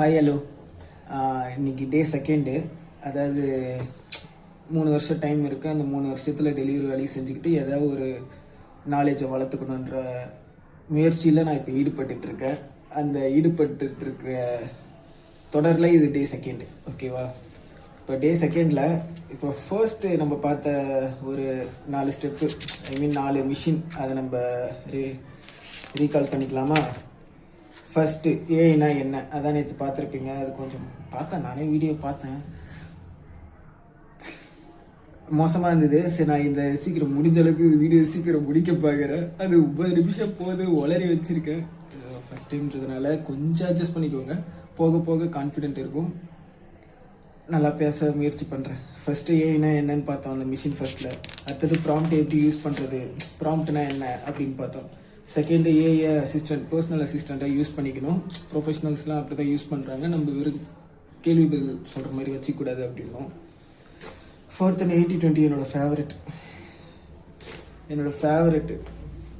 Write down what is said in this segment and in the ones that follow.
Hi hello. இன்றைக்கி டே second. அதாவது 3 வருஷம் டைம் இருக்குது. அந்த 3 வருஷத்தில் டெலிவரி வேலையை செஞ்சுக்கிட்டு ஏதாவது ஒரு நாலேஜை வளர்த்துக்கணுன்ற முயற்சியில் நான் இப்போ ஈடுபட்டுருக்கேன். அந்த ஈடுபட்டுருக்கிற தொடரில் இது டே செகண்டு, ஓகேவா? இப்போ டே செகண்டில் இப்போ ஃபர்ஸ்ட்டு நம்ம பார்த்த ஒரு 4 ஸ்டெப்பு, 4 மிஷின், அதை நம்ம ரீகால் பண்ணிக்கலாமா? ஃபஸ்ட்டு ஏஐனா என்ன, அதான் நேற்று பார்த்துருப்பீங்க. அது கொஞ்சம் பார்த்தேன், நானே வீடியோ பார்த்தேன், மோசமாக இருந்தது. சரி, நான் இந்த சீக்கிரம் முடிஞ்ச அளவுக்கு வீடியோ சீக்கிரம் முடிக்க பார்க்குறேன். அது 9 நிமிஷம் போது உளறி வச்சுருக்கேன். ஃபஸ்ட் டைம்ன்றதுனால கொஞ்சம் அட்ஜஸ்ட் பண்ணிக்கோங்க. போக போக கான்ஃபிடென்ட் இருக்கும். நல்லா பேச முயற்சி பண்ணுறேன். ஃபஸ்ட்டு ஏஐனா என்னன்னு பார்த்தோம் அந்த மிஷின் ஃபஸ்ட்டில். அடுத்தது ப்ராம்ப்ட் எப்படி யூஸ் பண்ணுறது, ப்ராம்ப்ட்னா என்ன அப்படின்னு பார்த்தோம். செகண்டு ஏஐ அசிஸ்டன்ட், பர்சனல் அசிஸ்டண்ட்டாக யூஸ் பண்ணிக்கணும். ப்ரொஃபஷனல்ஸ்லாம் அப்படி தான் யூஸ் பண்ணுறாங்க. நம்ம வெறும் கேள்வி பதில் சொல்கிற மாதிரி வச்சுக்கூடாது அப்படின்னும். ஃபோர்த் அண்ட் 80-20 என்னோடய ஃபேவரெட்டு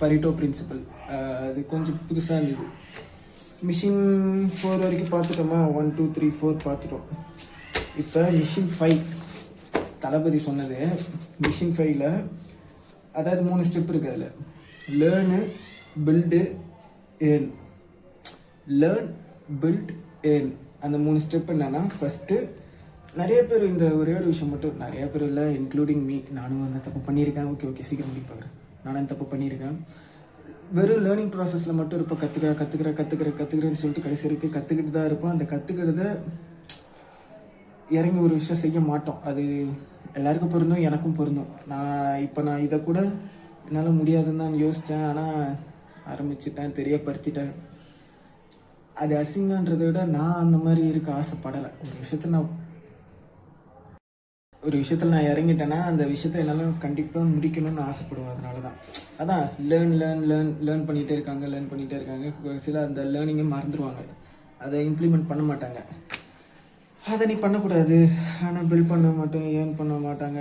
பரிட்டோ பிரின்சிபல். அது கொஞ்சம் புதுசாக இருந்தது. மிஷின் 4 வரைக்கும் பார்த்துட்டோமா? 1 2 3 4 பார்த்துட்டோம். இப்போ மிஷின் 5 தளபதி சொன்னது. மிஷின் 5ல் அதாவது 3 ஸ்டெப் இருக்குது. அதில் learn, build, earn. Learn, build, earn, அந்த 3 ஸ்டெப் என்னென்னா, ஃபஸ்ட்டு நிறைய பேர் இந்த ஒரே ஒரு விஷயம் மட்டும், நிறைய பேர் இல்லை இன்க்ளூடிங் மீ, நானும் அந்த தப்பு பண்ணியிருக்கேன். ஓகே சீக்கிரம் முடிக்க பார்க்குறேன். நானும் தப்பு பண்ணியிருக்கேன். வெறும் லேர்னிங் ப்ராசஸில் மட்டும் இருப்போம். கற்றுக்கிறேன்னு சொல்லிட்டு கடைசி வரைக்கும் கற்றுக்கிட்டு தான் இருப்போம். அந்த கற்றுக்கிறத இறங்கி ஒரு விஷயம் செய்ய மாட்டோம். அது எல்லாருக்கும் பொருந்தும், எனக்கும் பொருந்தும். நான் இதை கூட என்னால் முடியாதுன்னு தான் யோசித்தேன். ஆனால் ஆரம்பிச்சிட்டேன், தெரியப்படுத்திட்டேன். அது அசிங்கன்றதை விட நான் அந்த மாதிரி இருக்க ஆசைப்படலை. ஒரு விஷயத்தில் நான் இறங்கிட்டேன்னா அந்த விஷயத்த என்னால் கண்டிப்பாக முடிக்கணும்னு ஆசைப்படுவேன். அதனால தான் அதான் லேர்ன் பண்ணிகிட்டே இருக்காங்க. கடைசியில் அந்த லேர்னிங்கை மறந்துடுவாங்க. அதை இம்ப்ளிமெண்ட் பண்ண மாட்டாங்க. அதை நீ பண்ணக்கூடாது, ஆனால் பில்ட் பண்ண மாட்டோம், ஏர்ன் பண்ண மாட்டாங்க.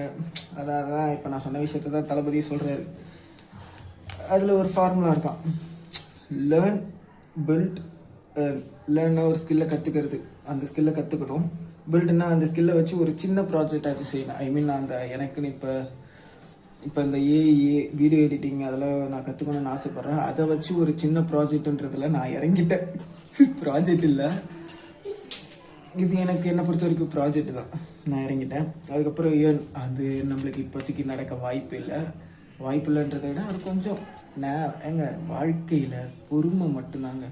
அதான் இப்போ நான் சொன்ன விஷயத்த தான் தளபதி சொல்கிறாரு. அதில் ஒரு ஃபார்முலா இருக்கான். Learn, build, earn. லேர்ன்னா ஒரு ஸ்கில்லை கற்றுக்கிறது, அந்த ஸ்கில்லை கற்றுக்கணும். பில்டுன்னா அந்த ஸ்கில்லை வச்சு ஒரு சின்ன ப்ராஜெக்ட் ஆச்சு செய்யணும். நான் அந்த எனக்குன்னு இப்போ இந்த ஏஐ வீடியோ எடிட்டிங் அதெல்லாம் நான் கற்றுக்கணும்னு ஆசைப்பட்றேன். அதை வச்சு ஒரு சின்ன ப்ராஜெக்ட்டுன்றதில் நான் இறங்கிட்டேன். ப்ராஜெக்ட் இல்லை இது, என்னை பொறுத்த வரைக்கும் ப்ராஜெக்ட் தான். நான் இறங்கிட்டேன். அதுக்கப்புறம் ஏர்ன், அது நம்மளுக்கு இப்போதைக்கு நடக்க வாய்ப்பு இல்லைன்றதை விட அது கொஞ்சம் வாழ்க்கையில் பொறுமை மட்டும்தாங்க.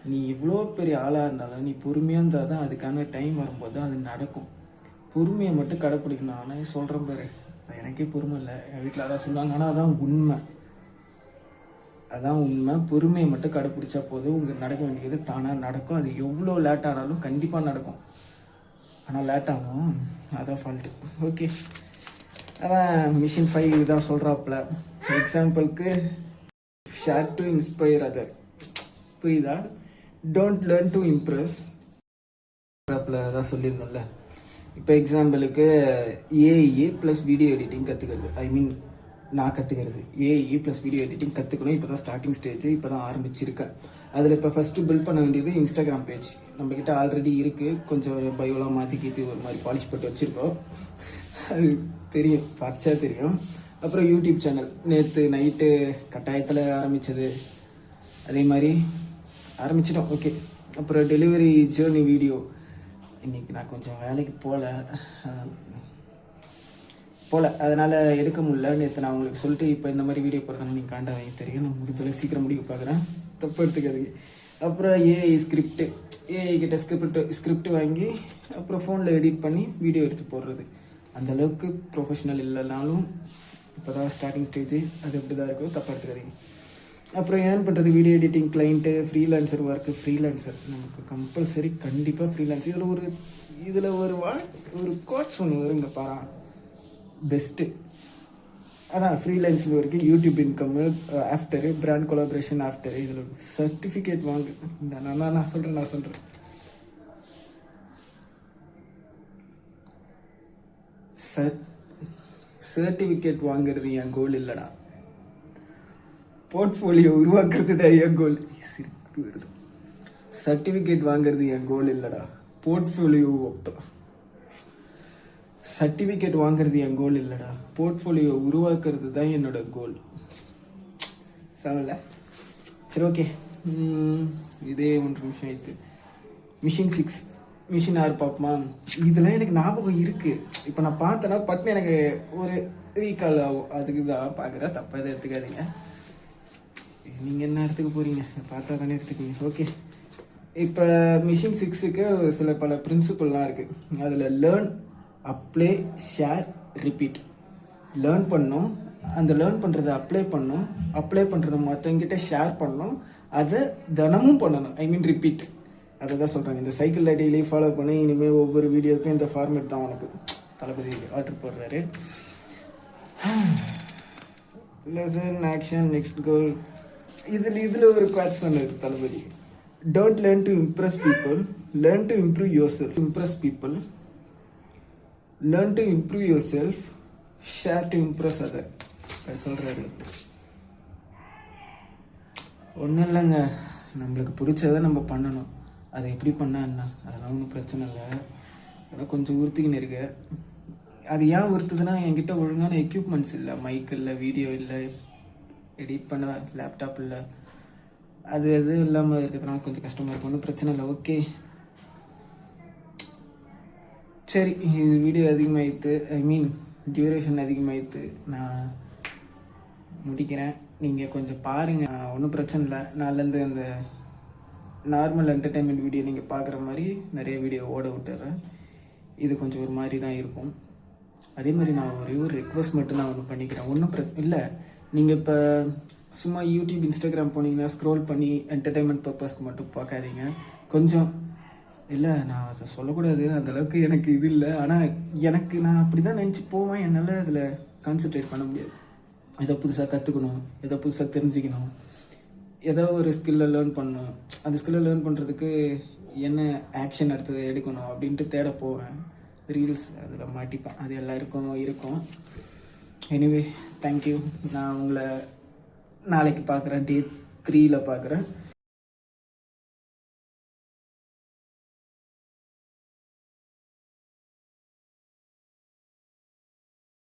நீ எவ்வளோ பெரிய ஆளாக இருந்தாலும் நீ பொறுமையாக இருந்தால் தான் அதுக்கான டைம் வரும்போது அது நடக்கும். பொறுமையை மட்டும் கடைப்பிடிக்கணும். ஆனால் சொல்கிறேன் பாரு, எனக்கே பொறுமை இல்லை. என் வீட்டில் அதான் சொல்லுவாங்க. ஆனால் அதான் உண்மை. பொறுமையை மட்டும் கடைப்பிடிச்சா போதும். உங்களுக்கு நடக்க வேண்டியது தானாக நடக்கும். அது எவ்வளோ லேட் ஆனாலும் கண்டிப்பாக நடக்கும். ஆனால் லேட் ஆகும், அதான் ஃபால்ட்டு. ஓகே, அதான் மிஷின் 5 தான் சொல்கிறாப்புல. எக்ஸாம்பிளுக்கு ஷேர் டு இன்ஸ்பயர் அதர், புரியுதா? டோன்ட் லேர்ன் டு இம்ப்ரெஸ் அதான் சொல்லியிருந்தோம்ல. இப்போ எக்ஸாம்பிளுக்கு ஏஇ ப்ளஸ் வீடியோ எடிட்டிங் கற்றுக்கிறது. நான் கற்றுக்கிறது ஏஇ ப்ளஸ் வீடியோ எடிட்டிங் கற்றுக்கணும். இப்போ தான் ஸ்டார்டிங் ஸ்டேஜ், இப்போ தான் ஆரம்பிச்சிருக்கேன். அதில் இப்போ ஃபஸ்ட்டு பில்ட் பண்ண வேண்டியது இன்ஸ்டாகிராம் பேஜ். நம்மக்கிட்ட ஆல்ரெடி இருக்குது. கொஞ்சம் ஒரு பயோலாம் மாற்றிக்கிட்டு ஒரு மாதிரி பாலிஷ் போட்டு வச்சுருக்கோம். அது தெரியும், பச்சா தெரியும். அப்புறம் யூடியூப் சேனல் நேற்று நைட்டு கட்டாயத்தில் ஆரம்பித்தது, அதே மாதிரி ஆரம்பிச்சிட்டோம். ஓகே, அப்புறம் டெலிவரி ஜேர்னி வீடியோ. இன்றைக்கி நான் கொஞ்சம் வேலைக்கு போகல, அதனால் எடுக்க முடியல. நேற்று நான் உங்களுக்கு சொல்லிட்டு இப்போ இந்த மாதிரி வீடியோ போடுறதுனால நீங்கள் காண்டா வாங்கி தெரியும். நான் முடிஞ்சளவு சீக்கிரம் முடிக்க பார்க்குறேன், தப்பு எடுத்துக்காதுங்க. அப்புறம் ஏஐ கிட்ட ஸ்கிரிப்ட் வாங்கி அப்புறம் ஃபோனில் எடிட் பண்ணி வீடியோ எடுத்து போடுறது. அந்தளவுக்கு ப்ரொஃபஷ்னல் இல்லைனாலும் இப்போ தான் ஸ்டார்டிங் ஸ்டேஜ். அது எப்படி தான் இருக்கும், தப்பாக எடுத்துக்காதீங்க. அப்புறம் ஏர்ன் பண்ணுறது video editing, client, freelancer work. Freelancer நமக்கு கம்பல்சரி, கண்டிப்பாக ஃப்ரீலான்ஸ். இதில் ஒரு கோட்ஸ் ஒன்று வருங்க பாரா, பெஸ்ட்டு. அதான் ஃப்ரீலான்ஸில் வரைக்கும் YouTube income after, brand collaboration after. இதில் சர்டிஃபிகேட் வாங்கு. நான் சொல்கிறேன் சர்டிஃபிகேட் வாங்கிறது என் கோல் இல்லைடா. போர்ட்ஃபோலியோ உருவாக்குறது தான் என் கோல். சிரிப்பு வருது. சர்டிஃபிகேட் வாங்குறது என் கோல் இல்லைடா, போர்ட்ஃபோலியோ. சர்டிஃபிகேட் வாங்குறது என் கோல் இல்லைடா, போர்ட்ஃபோலியோ உருவாக்குறது தான் என்னோட கோல். சவல சரி, ஓகே. இதே 1 நிமிஷம் ஆயிடுத்து. மிஷின் 6 மிஷின் 6 பார்ப்போமா? இதெல்லாம் எனக்கு ஞாபகம் இருக்குது. இப்போ நான் பார்த்தேன்னா பட்னு எனக்கு ஒரு ரீகால் ஆகும். அதுக்கு தான் பார்க்குறேன், தப்பாக எதை எடுத்துக்காதீங்க. நீங்கள் என்ன எடுத்துக்க போகிறீங்க, பார்த்தா தானே எடுத்துக்கீங்க. ஓகே, இப்போ மிஷின் 6க்கு சில பல பிரின்சிபல்லாம் இருக்குது. அதில் learn, apply, share, repeat. Learn பண்ணணும், அந்த லேர்ன் பண்ணுறதை அப்ளை பண்ணணும், அப்ளை பண்ணுறதை மற்றவங்கிட்ட ஷேர் பண்ணணும், அதை தினமும் பண்ணணும். ஐ மீன் ரிப்பீட். அதை தான் சொல்கிறாங்க. இந்த சைக்கிளில் டெய்லி ஃபாலோ பண்ணி இனிமேல் ஒவ்வொரு வீடியோவுக்கும் இந்த ஃபார்மேட் தான் உனக்கு தளபதி ஆர்டர் போடுறாரு. Lesson, action, next goal. இதில் ஒரு குவாட் சொன்னது Thalapathy. Don't learn to impress people, learn to improve yourself. Impress people, learn to improve yourself, share to impress other. அது சொல்கிறாரு. ஒன்றும் இல்லைங்க, நம்மளுக்கு பிடிச்சதை நம்ம பண்ணணும். அதை எப்படி பண்ணால் என்ன, அதெல்லாம் ஒன்றும் பிரச்சனை இல்லை. ஆனால் கொஞ்சம் உறுத்திக்கின்னு இருக்கு. அது ஏன் உறுத்துதுன்னா, என்கிட்ட ஒழுங்கான எக்யூப்மெண்ட்ஸ் இல்லை. மைக் இல்லை, வீடியோ இல்லை, எடிட் பண்ண லேப்டாப் இல்லை. அது இல்லாமல் இருக்கிறதுனால கொஞ்சம் கஷ்டமாக இருக்கும். ஒன்றும் பிரச்சனை இல்லை, ஓகே. சரி, இது வீடியோ அதிகமாகிடுது, ஐ மீன் டியூரேஷன் அதிகமாகிடுது. நான் முடிக்கிறேன். நீங்கள் கொஞ்சம் பாருங்கள், ஒன்றும் பிரச்சனை இல்லை. நாளிலேருந்து அந்த நார்மல் என்டர்டெயின்மெண்ட் வீடியோ நீங்கள் பார்க்குற மாதிரி நிறைய வீடியோ ஓட விட்டுறேன். இது கொஞ்சம் ஒரு மாதிரி தான் இருக்கும். அதே மாதிரி நான் ஒரே ஒரு ரிக்வஸ்ட் மட்டும் நான் ஒன்று பண்ணிக்கிறேன். ஒன்றும் இல்லை, நீங்கள் இப்போ சும்மா யூடியூப், இன்ஸ்டாகிராம் போனீங்கன்னா ஸ்க்ரோல் பண்ணி என்டர்டெயின்மெண்ட் பர்பஸ்க்கு மட்டும் பார்க்காதீங்க. கொஞ்சம் இல்லை, நான் அதை சொல்லக்கூடாது, அந்தளவுக்கு எனக்கு இது இல்லை. ஆனால் நான் அப்படி தான் நினச்சி போவேன். என்னால் அதில் கான்சென்ட்ரேட் பண்ண முடியாது. ஏதோ புதுசாக கற்றுக்கணும், ஏதோ புதுசாக தெரிஞ்சுக்கணும், ஏதோ ஒரு ஸ்கில்லை லேர்ன் பண்ணணும். அந்த ஸ்கில்லை லேர்ன் பண்ணுறதுக்கு என்ன ஆக்ஷன் அடுத்தது எடுக்கணும் அப்படின்ட்டு தேட போவேன். ரீல்ஸ் அதில் மாட்டிப்பேன். அது எல்லாருக்கும் இருக்கும். Anyway, thank you. நான் உங்களை நாளைக்கு பார்க்குறேன், டே 3ல் பார்க்குறேன்.